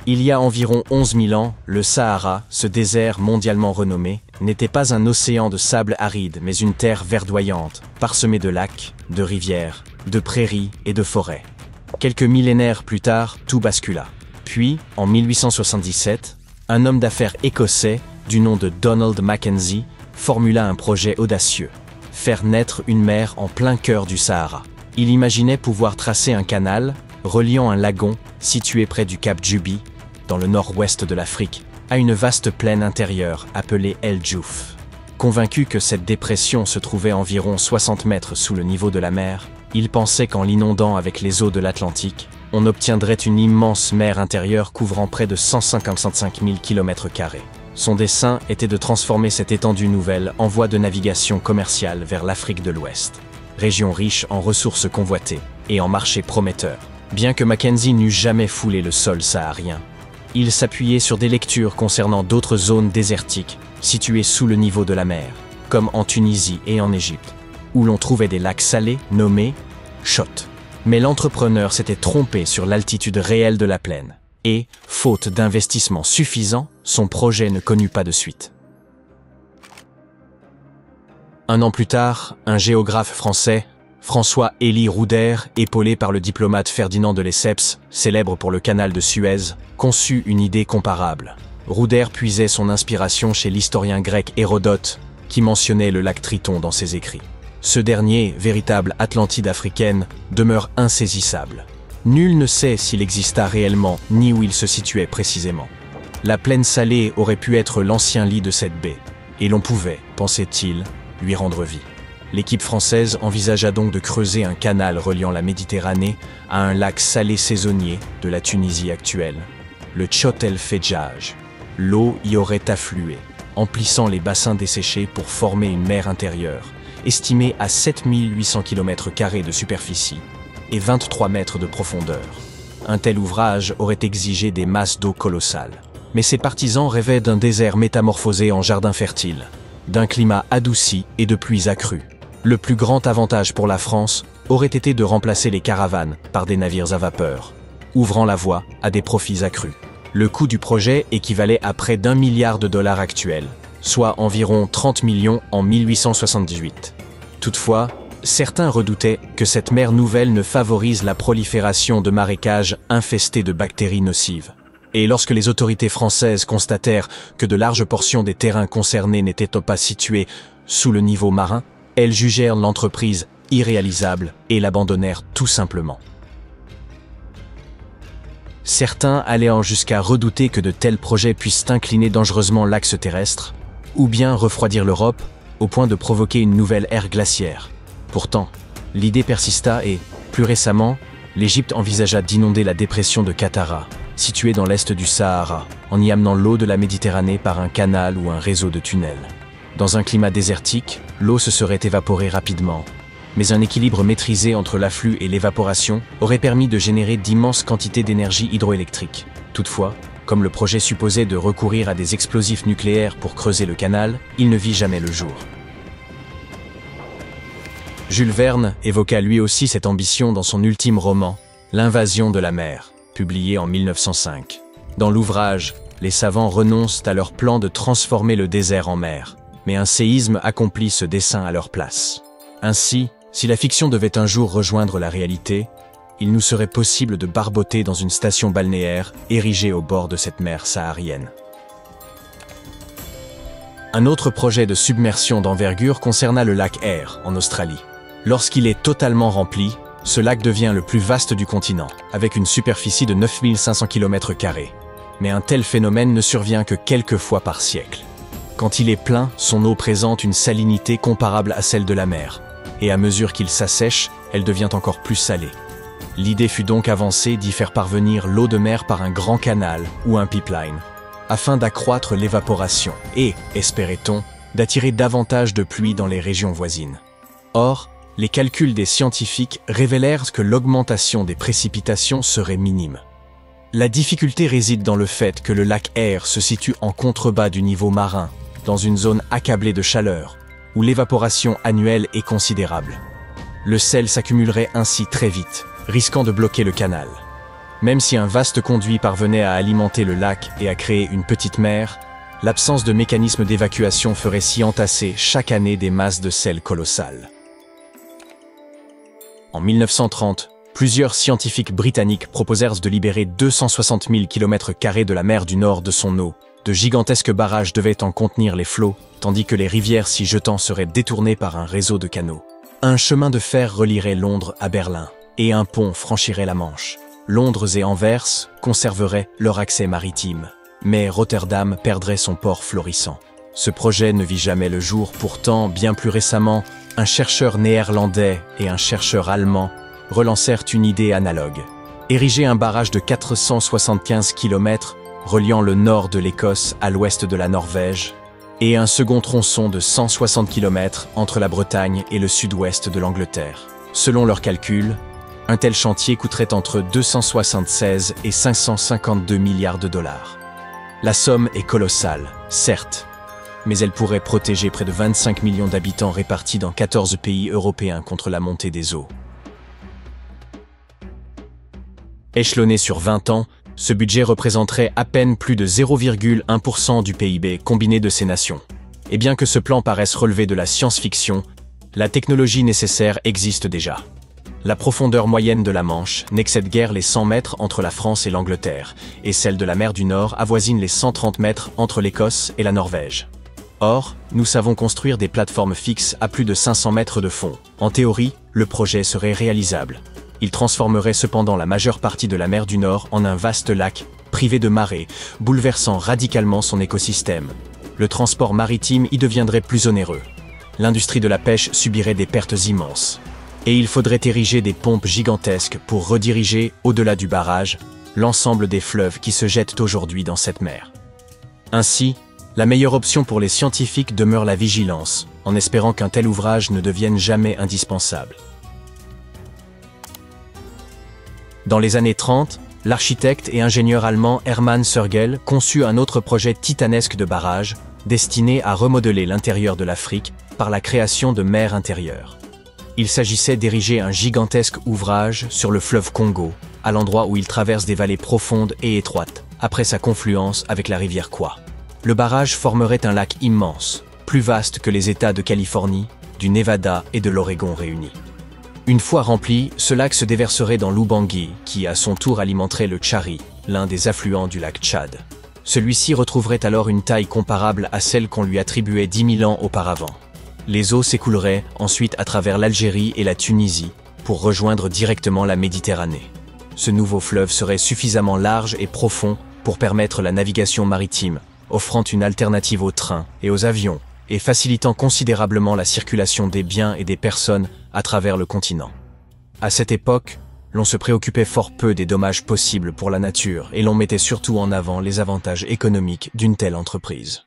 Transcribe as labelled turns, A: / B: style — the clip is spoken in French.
A: Il y a environ 11 000 ans, le Sahara, ce désert mondialement renommé, n'était pas un océan de sable aride, mais une terre verdoyante, parsemée de lacs, de rivières, de prairies et de forêts. Quelques millénaires plus tard, tout bascula. Puis, en 1877, un homme d'affaires écossais, du nom de Donald Mackenzie, formula un projet audacieux: faire naître une mer en plein cœur du Sahara. Il imaginait pouvoir tracer un canal, reliant un lagon, situé près du cap Juby, dans le nord-ouest de l'Afrique, à une vaste plaine intérieure appelée El Djouf. Convaincu que cette dépression se trouvait environ 60 mètres sous le niveau de la mer, il pensait qu'en l'inondant avec les eaux de l'Atlantique, on obtiendrait une immense mer intérieure couvrant près de 155 000 km². Son dessein était de transformer cette étendue nouvelle en voie de navigation commerciale vers l'Afrique de l'Ouest, région riche en ressources convoitées et en marchés prometteurs. Bien que Mackenzie n'eût jamais foulé le sol saharien, il s'appuyait sur des lectures concernant d'autres zones désertiques situées sous le niveau de la mer, comme en Tunisie et en Égypte, où l'on trouvait des lacs salés nommés Chott. Mais l'entrepreneur s'était trompé sur l'altitude réelle de la plaine, et, faute d'investissement suffisant, son projet ne connut pas de suite. Un an plus tard, un géographe français, François-Élie Roudère, épaulé par le diplomate Ferdinand de Lesseps, célèbre pour le canal de Suez, conçut une idée comparable. Roudère puisait son inspiration chez l'historien grec Hérodote, qui mentionnait le lac Triton dans ses écrits. Ce dernier, véritable Atlantide africaine, demeure insaisissable. Nul ne sait s'il exista réellement, ni où il se situait précisément. La plaine salée aurait pu être l'ancien lit de cette baie, et l'on pouvait, pensait-il, lui rendre vie. L'équipe française envisagea donc de creuser un canal reliant la Méditerranée à un lac salé saisonnier de la Tunisie actuelle, le Chott el Fedjaj. L'eau y aurait afflué, emplissant les bassins desséchés pour former une mer intérieure, estimée à 7 800 km² de superficie et 23 mètres de profondeur. Un tel ouvrage aurait exigé des masses d'eau colossales. Mais ses partisans rêvaient d'un désert métamorphosé en jardin fertile, d'un climat adouci et de pluies accrues. Le plus grand avantage pour la France aurait été de remplacer les caravanes par des navires à vapeur, ouvrant la voie à des profits accrus. Le coût du projet équivalait à près d'1 milliard de dollars actuels, soit environ 30 millions en 1878. Toutefois, certains redoutaient que cette mer nouvelle ne favorise la prolifération de marécages infestés de bactéries nocives. Et lorsque les autorités françaises constatèrent que de larges portions des terrains concernés n'étaient pas situés sous le niveau marin, elles jugèrent l'entreprise irréalisable et l'abandonnèrent tout simplement. Certains allaient jusqu'à redouter que de tels projets puissent incliner dangereusement l'axe terrestre, ou bien refroidir l'Europe au point de provoquer une nouvelle ère glaciaire. Pourtant, l'idée persista et, plus récemment, l'Égypte envisagea d'inonder la dépression de Qattara, située dans l'est du Sahara, en y amenant l'eau de la Méditerranée par un canal ou un réseau de tunnels. Dans un climat désertique, l'eau se serait évaporée rapidement, mais un équilibre maîtrisé entre l'afflux et l'évaporation aurait permis de générer d'immenses quantités d'énergie hydroélectrique. Toutefois, comme le projet supposait de recourir à des explosifs nucléaires pour creuser le canal, il ne vit jamais le jour. Jules Verne évoqua lui aussi cette ambition dans son ultime roman, L'Invasion de la mer, publié en 1905. Dans l'ouvrage, les savants renoncent à leur plan de transformer le désert en mer, mais un séisme accomplit ce dessein à leur place. Ainsi, si la fiction devait un jour rejoindre la réalité, il nous serait possible de barboter dans une station balnéaire érigée au bord de cette mer saharienne. Un autre projet de submersion d'envergure concerna le lac Eyre, en Australie. Lorsqu'il est totalement rempli, ce lac devient le plus vaste du continent, avec une superficie de 9 500 km². Mais un tel phénomène ne survient que quelques fois par siècle. Quand il est plein, son eau présente une salinité comparable à celle de la mer, et à mesure qu'il s'assèche, elle devient encore plus salée. L'idée fut donc avancée d'y faire parvenir l'eau de mer par un grand canal ou un pipeline, afin d'accroître l'évaporation et, espérait-on, d'attirer davantage de pluie dans les régions voisines. Or, les calculs des scientifiques révélèrent que l'augmentation des précipitations serait minime. La difficulté réside dans le fait que le lac Eyre se situe en contrebas du niveau marin, dans une zone accablée de chaleur, où l'évaporation annuelle est considérable. Le sel s'accumulerait ainsi très vite, risquant de bloquer le canal. Même si un vaste conduit parvenait à alimenter le lac et à créer une petite mer, l'absence de mécanisme d'évacuation ferait s'y entasser chaque année des masses de sel colossales. En 1930, plusieurs scientifiques britanniques proposèrent de libérer 260 000 km² de la mer du Nord de son eau. De gigantesques barrages devaient en contenir les flots, tandis que les rivières s'y jetant seraient détournées par un réseau de canaux. Un chemin de fer relierait Londres à Berlin, et un pont franchirait la Manche. Londres et Anvers conserveraient leur accès maritime, mais Rotterdam perdrait son port florissant. Ce projet ne vit jamais le jour, pourtant, bien plus récemment, un chercheur néerlandais et un chercheur allemand relancèrent une idée analogue. Ériger un barrage de 475 km reliant le nord de l'Écosse à l'ouest de la Norvège, et un second tronçon de 160 km entre la Bretagne et le sud-ouest de l'Angleterre. Selon leurs calculs, un tel chantier coûterait entre 276 et 552 milliards de dollars. La somme est colossale, certes, mais elle pourrait protéger près de 25 millions d'habitants répartis dans 14 pays européens contre la montée des eaux. Échelonné sur 20 ans, ce budget représenterait à peine plus de 0,1% du PIB combiné de ces nations. Et bien que ce plan paraisse relever de la science-fiction, la technologie nécessaire existe déjà. La profondeur moyenne de la Manche n'excède guère les 100 mètres entre la France et l'Angleterre, et celle de la mer du Nord avoisine les 130 mètres entre l'Écosse et la Norvège. Or, nous savons construire des plateformes fixes à plus de 500 mètres de fond. En théorie, le projet serait réalisable. Il transformerait cependant la majeure partie de la mer du Nord en un vaste lac, privé de marée, bouleversant radicalement son écosystème. Le transport maritime y deviendrait plus onéreux. L'industrie de la pêche subirait des pertes immenses. Et il faudrait ériger des pompes gigantesques pour rediriger, au-delà du barrage, l'ensemble des fleuves qui se jettent aujourd'hui dans cette mer. Ainsi, la meilleure option pour les scientifiques demeure la vigilance, en espérant qu'un tel ouvrage ne devienne jamais indispensable. Dans les années 30, l'architecte et ingénieur allemand Hermann Sörgel conçut un autre projet titanesque de barrage, destiné à remodeler l'intérieur de l'Afrique par la création de mers intérieures. Il s'agissait d'ériger un gigantesque ouvrage sur le fleuve Congo, à l'endroit où il traverse des vallées profondes et étroites, après sa confluence avec la rivière Kwa. Le barrage formerait un lac immense, plus vaste que les États de Californie, du Nevada et de l'Oregon réunis. Une fois rempli, ce lac se déverserait dans l'Ubangi, qui à son tour alimenterait le Tchari, l'un des affluents du lac Tchad. Celui-ci retrouverait alors une taille comparable à celle qu'on lui attribuait 10 000 ans auparavant. Les eaux s'écouleraient ensuite à travers l'Algérie et la Tunisie pour rejoindre directement la Méditerranée. Ce nouveau fleuve serait suffisamment large et profond pour permettre la navigation maritime, offrant une alternative aux trains et aux avions, et facilitant considérablement la circulation des biens et des personnes à travers le continent. À cette époque, l'on se préoccupait fort peu des dommages possibles pour la nature et l'on mettait surtout en avant les avantages économiques d'une telle entreprise.